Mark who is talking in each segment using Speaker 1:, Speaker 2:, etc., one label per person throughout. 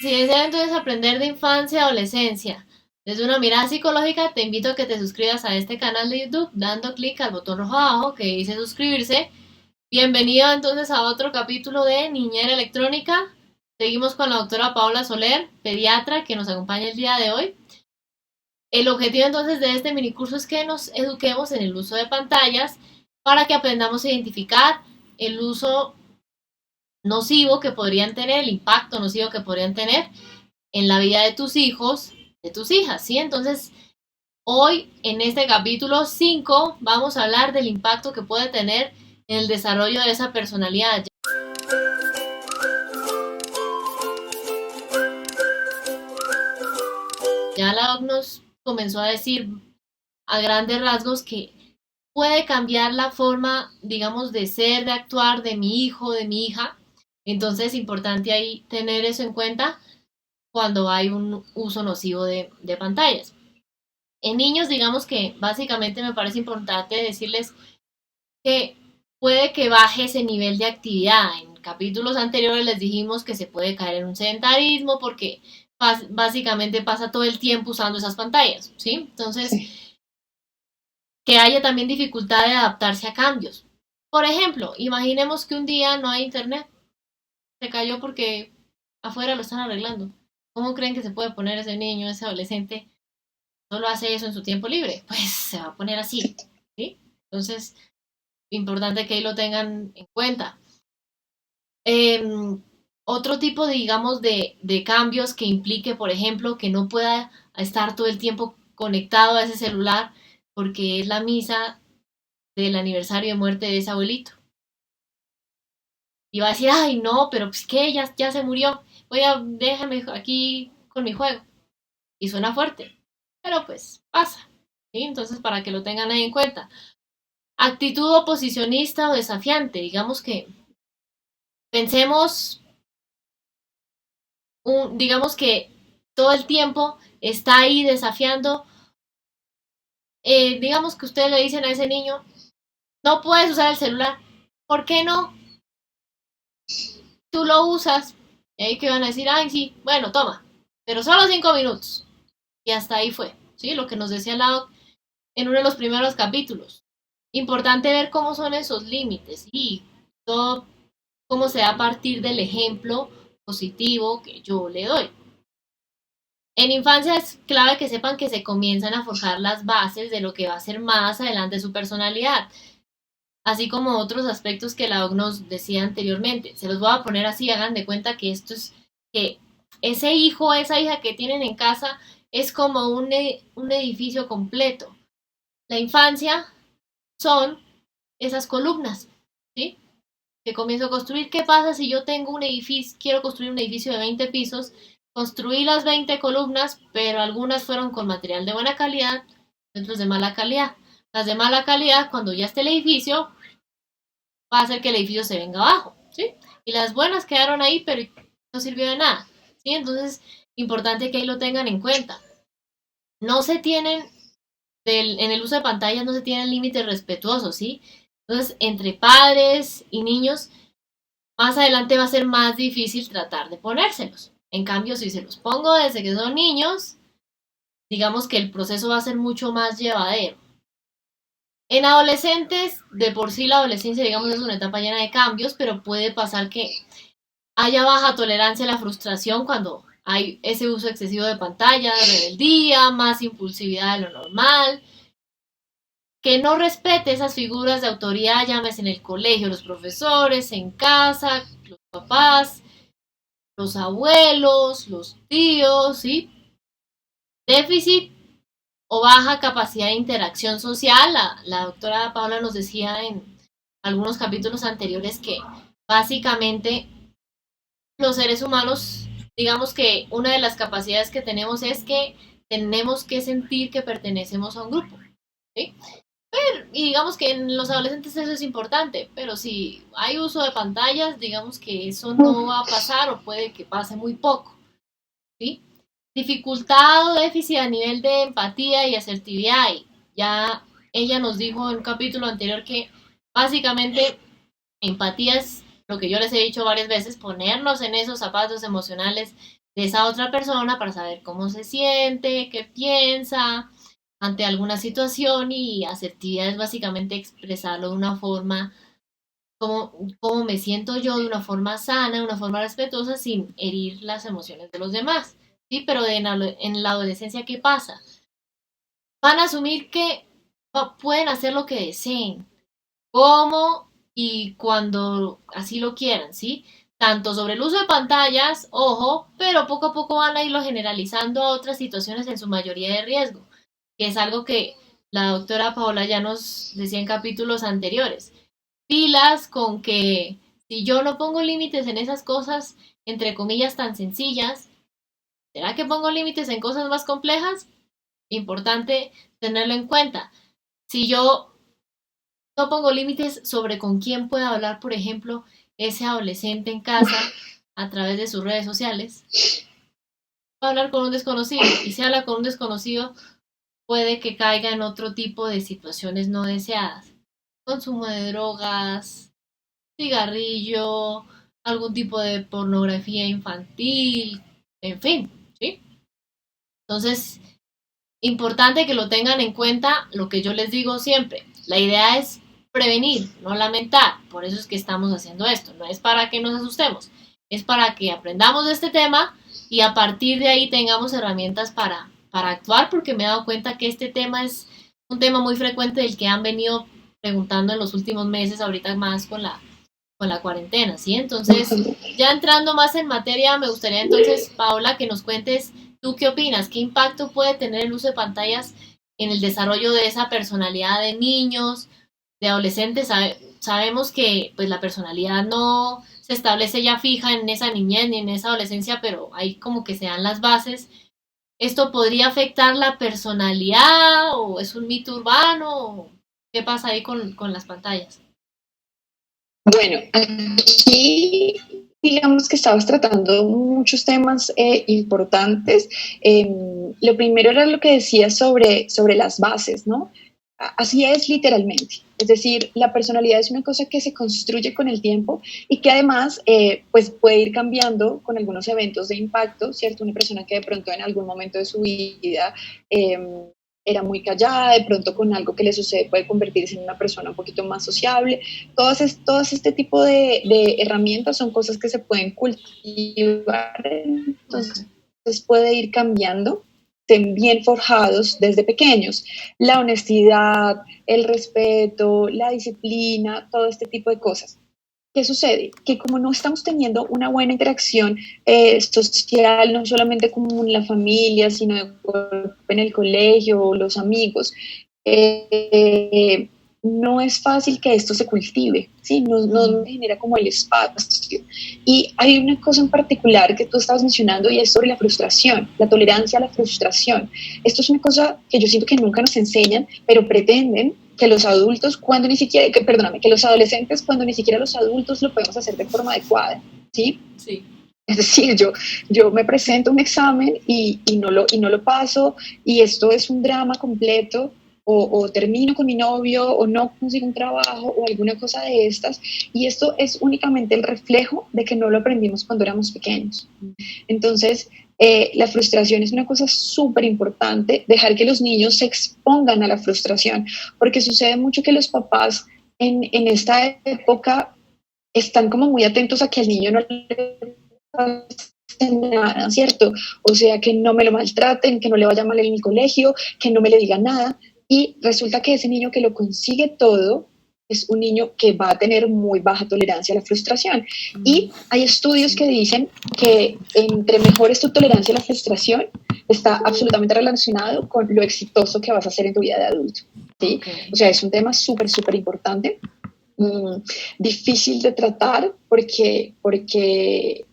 Speaker 1: Si deseas entonces aprender de infancia y adolescencia desde una mirada psicológica, te invito a que te suscribas a este canal de YouTube dando clic al botón rojo abajo que dice suscribirse. Bienvenido entonces a otro capítulo de Niñera Electrónica. Seguimos con la doctora Paola Soler, pediatra, que nos acompaña el día de hoy. El objetivo entonces de este minicurso es que nos eduquemos en el uso de pantallas para que aprendamos a identificar el uso nocivo que podrían tener, el impacto nocivo que podrían tener en la vida de tus hijos, de tus hijas, ¿sí? Entonces, hoy en este capítulo 5 vamos a hablar del impacto que puede tener en el desarrollo de esa personalidad. Ya la doc nos comenzó a decir a grandes rasgos que puede cambiar la forma, digamos, de ser, de actuar de mi hijo, de mi hija. Entonces es importante ahí tener eso en cuenta cuando hay un uso nocivo de pantallas. En niños, digamos que básicamente me parece importante decirles que puede que baje ese nivel de actividad. En capítulos anteriores les dijimos que se puede caer en un sedentarismo porque básicamente pasa todo el tiempo usando esas pantallas, ¿sí? Entonces, sí, que haya también dificultad de adaptarse a cambios. Por ejemplo, imaginemos que un día no hay internet, se cayó porque afuera lo están arreglando. ¿Cómo creen que se puede poner ese niño, ese adolescente? Solo hace eso en su tiempo libre, pues se va a poner así, ¿sí? Entonces, importante que ahí lo tengan en cuenta. Eh, Otro tipo, digamos, de cambios que implique, por ejemplo, que no pueda estar todo el tiempo conectado a ese celular porque es la misa del aniversario de muerte de ese abuelito. Y va a decir, ay, no, pero pues que ya se murió, déjame aquí con mi juego. Y suena fuerte, pero pues pasa, ¿sí? Entonces, para que lo tengan ahí en cuenta. Actitud oposicionista o desafiante, digamos que pensemos, digamos que todo el tiempo está ahí desafiando, digamos que ustedes le dicen a ese niño, no puedes usar el celular, ¿por qué no? Tú lo usas, y ahí que van a decir, ay, sí, bueno, toma, pero solo 5 minutos, y hasta ahí fue, ¿sí? Lo que nos decía Lau en uno de los primeros capítulos. Importante ver cómo son esos límites y todo cómo se da a partir del ejemplo positivo que yo le doy. En infancia es clave que sepan que se comienzan a forjar las bases de lo que va a ser más adelante su personalidad, así como otros aspectos que la OC nos decía anteriormente. Se los voy a poner así, hagan de cuenta que esto es que ese hijo, esa hija que tienen en casa es como un edificio completo. La infancia son esas columnas, ¿sí? Que comienzo a construir. ¿Qué pasa si yo tengo un edificio, quiero construir un edificio de 20 pisos? Construí las 20 columnas, pero algunas fueron con material de buena calidad, otras de mala calidad. Las de mala calidad, cuando ya esté el edificio, va a hacer que el edificio se venga abajo, ¿sí? Y las buenas quedaron ahí, pero no sirvió de nada, ¿sí? Entonces, importante que ahí lo tengan en cuenta. No se tienen, en el uso de pantallas no se tienen límites respetuosos, ¿sí? Entonces, entre padres y niños, más adelante va a ser más difícil tratar de ponérselos. En cambio, si se los pongo desde que son niños, digamos que el proceso va a ser mucho más llevadero. En adolescentes, de por sí la adolescencia, digamos, es una etapa llena de cambios, pero puede pasar que haya baja tolerancia a la frustración cuando hay ese uso excesivo de pantalla, de rebeldía, más impulsividad de lo normal, que no respete esas figuras de autoridad, llámese en el colegio, los profesores, en casa, los papás, los abuelos, los tíos, ¿sí? Déficit o baja capacidad de interacción social. La doctora Paula nos decía en algunos capítulos anteriores que básicamente los seres humanos, digamos que una de las capacidades que tenemos es que tenemos que sentir que pertenecemos a un grupo, ¿sí? Y digamos que en los adolescentes eso es importante, pero si hay uso de pantallas, digamos que eso no va a pasar o puede que pase muy poco, ¿sí? Dificultad o déficit a nivel de empatía y asertividad. Y ya ella nos dijo en un capítulo anterior que básicamente empatía es lo que yo les he dicho varias veces, ponernos en esos zapatos emocionales de esa otra persona para saber cómo se siente, qué piensa ante alguna situación, y asertividad es básicamente expresarlo de una forma como me siento yo, de una forma sana, de una forma respetuosa, sin herir las emociones de los demás. Sí, pero en la adolescencia, ¿qué pasa? Van a asumir que pueden hacer lo que deseen, como y cuando así lo quieran, ¿sí? Tanto sobre el uso de pantallas, ojo, pero poco a poco van a irlo generalizando a otras situaciones, en su mayoría de riesgo, que es algo que la doctora Paola ya nos decía en capítulos anteriores. Pilas con que si yo no pongo límites en esas cosas, entre comillas, tan sencillas, ¿será que pongo límites en cosas más complejas? Importante tenerlo en cuenta. Si yo no pongo límites sobre con quién puede hablar, por ejemplo, ese adolescente en casa a través de sus redes sociales, va a hablar con un desconocido, y si habla con un desconocido puede que caiga en otro tipo de situaciones no deseadas. Consumo de drogas, cigarrillo, algún tipo de pornografía infantil, en fin, ¿sí? Entonces, importante que lo tengan en cuenta, lo que yo les digo siempre. La idea es prevenir, no lamentar. Por eso es que estamos haciendo esto. No es para que nos asustemos, es para que aprendamos de este tema y a partir de ahí tengamos herramientas para actuar, porque me he dado cuenta que este tema es un tema muy frecuente del que han venido preguntando en los últimos meses, ahorita más con la cuarentena, ¿sí? Entonces, ya entrando más en materia, me gustaría entonces, Paola, que nos cuentes tú qué opinas, qué impacto puede tener el uso de pantallas en el desarrollo de esa personalidad de niños, de adolescentes. Sabemos que pues la personalidad no se establece ya fija en esa niñez ni en esa adolescencia, pero ahí como que se dan las bases. ¿Esto podría afectar la personalidad o es un mito urbano? ¿Qué pasa ahí con las pantallas?
Speaker 2: Bueno, aquí digamos que estabas tratando muchos temas importantes. Lo primero era lo que decías sobre las bases, ¿no? Así es literalmente. Es decir, la personalidad es una cosa que se construye con el tiempo y que además pues puede ir cambiando con algunos eventos de impacto, ¿cierto? Una persona que de pronto en algún momento de su vida era muy callada, de pronto con algo que le sucede puede convertirse en una persona un poquito más sociable. Todas este tipo de herramientas son cosas que se pueden cultivar, entonces puede ir cambiando, estén bien forjados desde pequeños. La honestidad, el respeto, la disciplina, todo este tipo de cosas. ¿Qué sucede? Que como no estamos teniendo una buena interacción social, no solamente como en la familia, sino en el colegio, los amigos, eh, no es fácil que esto se cultive, ¿sí? No genera como el espacio. Y hay una cosa en particular que tú estabas mencionando y es sobre la frustración, la tolerancia a la frustración. Esto es una cosa que yo siento que nunca nos enseñan, pero pretenden que los adultos, cuando ni siquiera, perdóname, que los adolescentes, cuando ni siquiera los adultos lo podemos hacer de forma adecuada, ¿sí?
Speaker 1: Sí.
Speaker 2: Es decir, yo me presento un examen y no lo paso, y esto es un drama completo, o termino con mi novio, o no consigo un trabajo, o alguna cosa de estas, y esto es únicamente el reflejo de que no lo aprendimos cuando éramos pequeños. Entonces, la frustración es una cosa súper importante, dejar que los niños se expongan a la frustración, porque sucede mucho que los papás en esta época están como muy atentos a que al niño no le pase nada, ¿cierto? O sea, que no me lo maltraten, que no le vaya mal en el colegio, que no me le digan nada. Y resulta que ese niño que lo consigue todo es un niño que va a tener muy baja tolerancia a la frustración. Y hay estudios que dicen que entre mejor es tu tolerancia a la frustración, está absolutamente relacionado con lo exitoso que vas a hacer en tu vida de adulto. ¿Sí?
Speaker 1: Okay.
Speaker 2: O sea, es un tema súper importante, difícil de tratar porque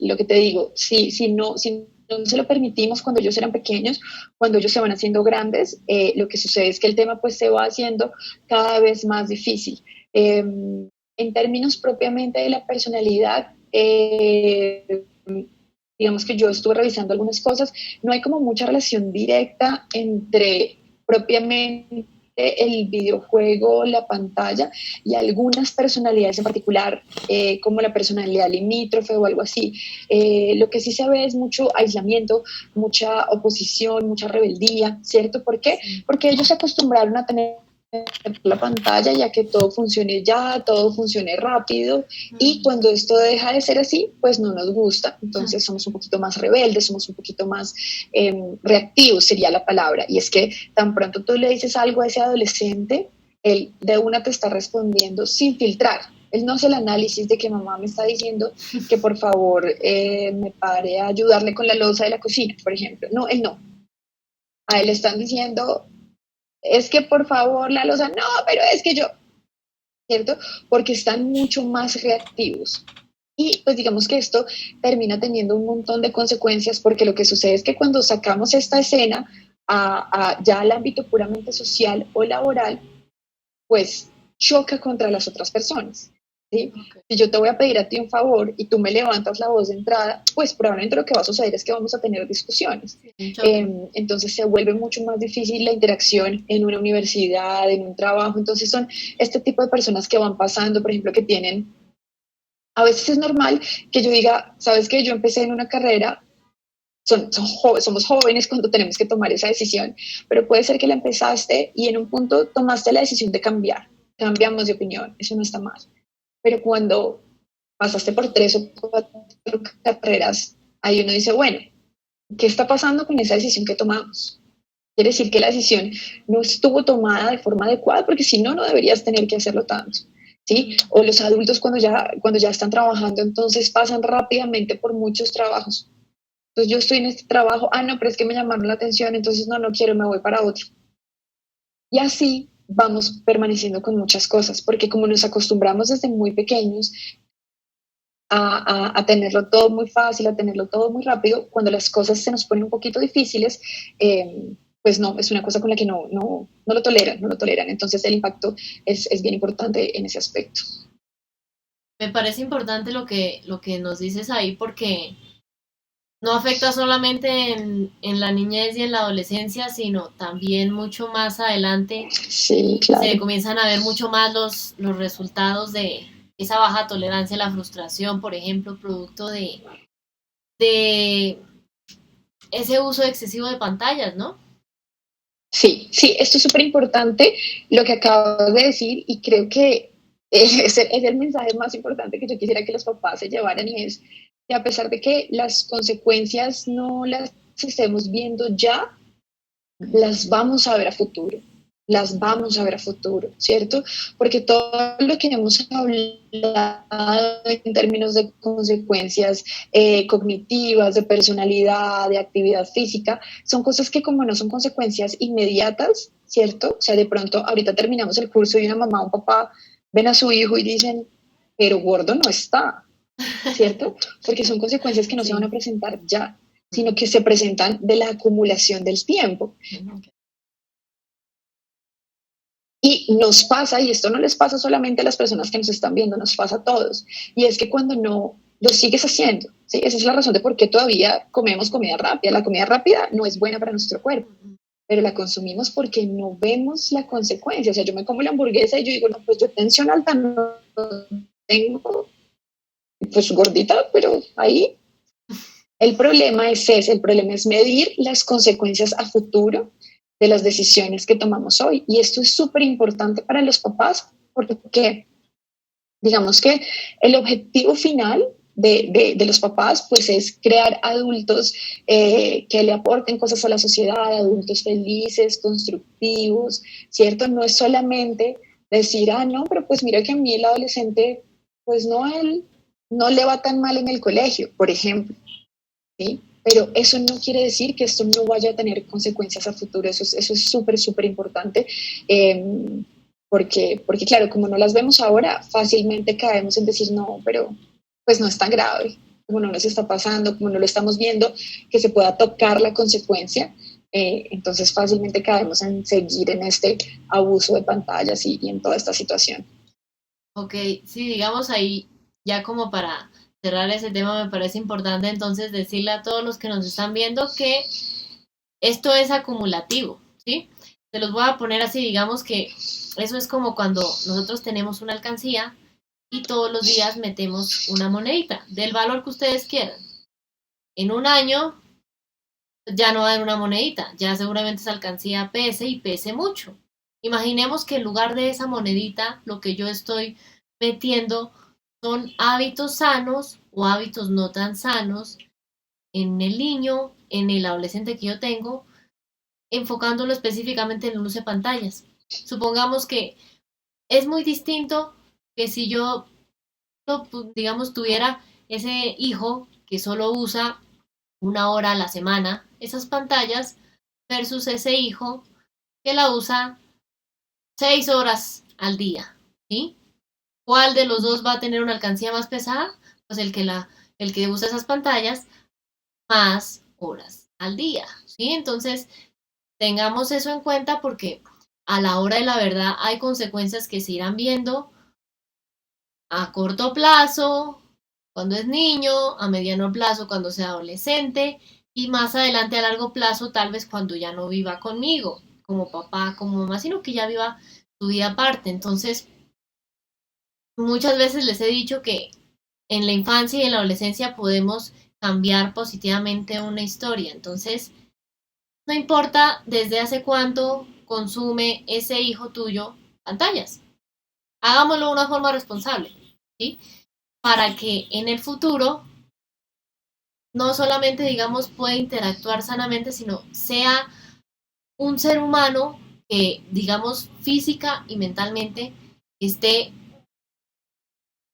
Speaker 2: lo que te digo, si no se lo permitimos cuando ellos eran pequeños, cuando ellos se van haciendo grandes, lo que sucede es que el tema pues se va haciendo cada vez más difícil. En términos propiamente de la personalidad, digamos que yo estuve revisando algunas cosas, no hay como mucha relación directa entre propiamente el videojuego, la pantalla y algunas personalidades en particular, como la personalidad limítrofe o algo así. Lo que sí se ve es mucho aislamiento, mucha oposición, mucha rebeldía, ¿cierto? ¿Por qué? Porque ellos se acostumbraron a tener la pantalla ya que todo funcione ya, todo funcione rápido y cuando esto deja de ser así, pues no nos gusta, entonces somos un poquito más rebeldes, somos un poquito más reactivos sería la palabra, y es que tan pronto tú le dices algo a ese adolescente, él de una te está respondiendo sin filtrar. Él no hace el análisis de que mamá me está diciendo que por favor me pare a ayudarle con la loza de la cocina, por ejemplo. No, él no. A él le están diciendo, es que por favor la loza, no, pero es que yo, ¿cierto? Porque están mucho más reactivos. Y pues digamos que esto termina teniendo un montón de consecuencias porque lo que sucede es que cuando sacamos esta escena ya al ámbito puramente social o laboral, pues choca contra las otras personas. ¿Sí? Okay. Si yo te voy a pedir a ti un favor y tú me levantas la voz de entrada, pues probablemente lo que va a suceder es que vamos a tener discusiones. Entonces se vuelve mucho más difícil la interacción en una universidad, en un trabajo. Entonces son este tipo de personas que van pasando, por ejemplo, que tienen... A veces es normal que yo diga, sabes que yo empecé en una carrera, somos jóvenes cuando tenemos que tomar esa decisión, pero puede ser que la empezaste y en un punto tomaste la decisión de cambiar, cambiamos de opinión, eso no está mal. Pero cuando pasaste por 3 o 4 carreras, ahí uno dice, bueno, ¿qué está pasando con esa decisión que tomamos? Quiere decir que la decisión no estuvo tomada de forma adecuada, porque si no, no deberías tener que hacerlo tanto. ¿Sí? O los adultos cuando ya están trabajando, entonces pasan rápidamente por muchos trabajos. Entonces yo estoy en este trabajo, no, pero es que me llamaron la atención, entonces no quiero, me voy para otro. Y así vamos permaneciendo con muchas cosas, porque como nos acostumbramos desde muy pequeños a tenerlo todo muy fácil, a tenerlo todo muy rápido, cuando las cosas se nos ponen un poquito difíciles, pues no, es una cosa con la que no lo toleran. Entonces el impacto es bien importante en ese aspecto.
Speaker 1: Me parece importante lo que nos dices ahí, porque no afecta solamente en la niñez y en la adolescencia, sino también mucho más adelante.
Speaker 2: Sí, claro.
Speaker 1: Se comienzan a ver mucho más los resultados de esa baja tolerancia a la frustración, por ejemplo, producto de ese uso excesivo de pantallas, ¿no?
Speaker 2: Sí, esto es súper importante lo que acabas de decir, y creo que es el mensaje más importante que yo quisiera que los papás se llevaran, y es que a pesar de que las consecuencias no las estemos viendo ya, las vamos a ver a futuro. ¿Cierto? Porque todo lo que hemos hablado en términos de consecuencias cognitivas, de personalidad, de actividad física, son cosas que como no son consecuencias inmediatas, ¿cierto? O sea, de pronto ahorita terminamos el curso y una mamá o un papá ven a su hijo y dicen, pero gordo no está, ¿cierto? Porque son consecuencias que no se van a presentar ya, sino que se presentan de la acumulación del tiempo. Y nos pasa, y esto no les pasa solamente a las personas que nos están viendo, nos pasa a todos, y es que cuando no lo sigues haciendo, ¿sí? Esa es la razón de por qué todavía comemos comida rápida. La comida rápida no es buena para nuestro cuerpo, pero la consumimos porque no vemos la consecuencia. O sea, yo me como la hamburguesa y yo digo, no, pues yo tensión alta no tengo, pues gordita, pero ahí. El problema es ese, el problema es medir las consecuencias a futuro de las decisiones que tomamos hoy. Y esto es súper importante para los papás, porque digamos que el objetivo final de los papás pues es crear adultos que le aporten cosas a la sociedad, adultos felices, constructivos, ¿cierto? No es solamente decir, no, pero pues mira que a mí el adolescente, pues él no le va tan mal en el colegio, por ejemplo, ¿sí? Pero eso no quiere decir que esto no vaya a tener consecuencias a futuro. Eso es súper, súper importante. Porque claro, como no las vemos ahora, fácilmente caemos en decir, no, pero pues no es tan grave, como no nos está pasando, como no lo estamos viendo, que se pueda tocar la consecuencia. Entonces fácilmente caemos en seguir en este abuso de pantallas y en toda esta situación.
Speaker 1: Ok, sí, digamos ahí, ya como para cerrar ese tema, me parece importante entonces decirle a todos los que nos están viendo que esto es acumulativo, ¿sí? Se los voy a poner así, digamos que eso es como cuando nosotros tenemos una alcancía y todos los días metemos una monedita del valor que ustedes quieran. En un año ya no va a haber una monedita, ya seguramente esa alcancía pese y pese mucho. Imaginemos que en lugar de esa monedita, lo que yo estoy metiendo son hábitos sanos o hábitos no tan sanos en el niño, en el adolescente que yo tengo, enfocándolo específicamente en el uso de pantallas. Supongamos que es muy distinto que si yo, digamos, tuviera ese hijo que solo usa 1 hora a la semana esas pantallas versus ese hijo que la usa 6 horas al día, ¿sí? ¿Cuál de los dos va a tener una alcancía más pesada? Pues el que usa esas pantallas más horas al día, ¿sí? Entonces, tengamos eso en cuenta porque a la hora de la verdad hay consecuencias que se irán viendo a corto plazo, cuando es niño, a mediano plazo, cuando sea adolescente, y más adelante a largo plazo, tal vez cuando ya no viva conmigo, como papá, como mamá, sino que ya viva su vida aparte. Entonces, muchas veces les he dicho que en la infancia y en la adolescencia podemos cambiar positivamente una historia. Entonces, no importa desde hace cuánto consume ese hijo tuyo pantallas. Hagámoslo de una forma responsable, ¿sí? Para que en el futuro no solamente, digamos, pueda interactuar sanamente, sino sea un ser humano que, digamos, física y mentalmente esté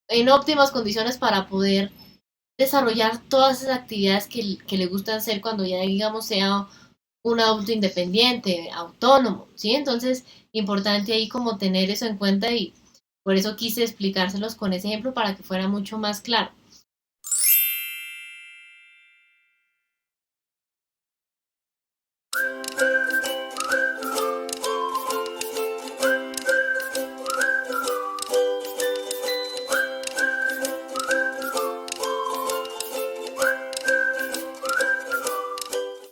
Speaker 1: en óptimas condiciones para poder desarrollar todas esas actividades que le gustan hacer cuando ya, digamos, sea un adulto independiente, autónomo, ¿sí? Entonces, importante ahí como tener eso en cuenta y por eso quise explicárselos con ese ejemplo para que fuera mucho más claro.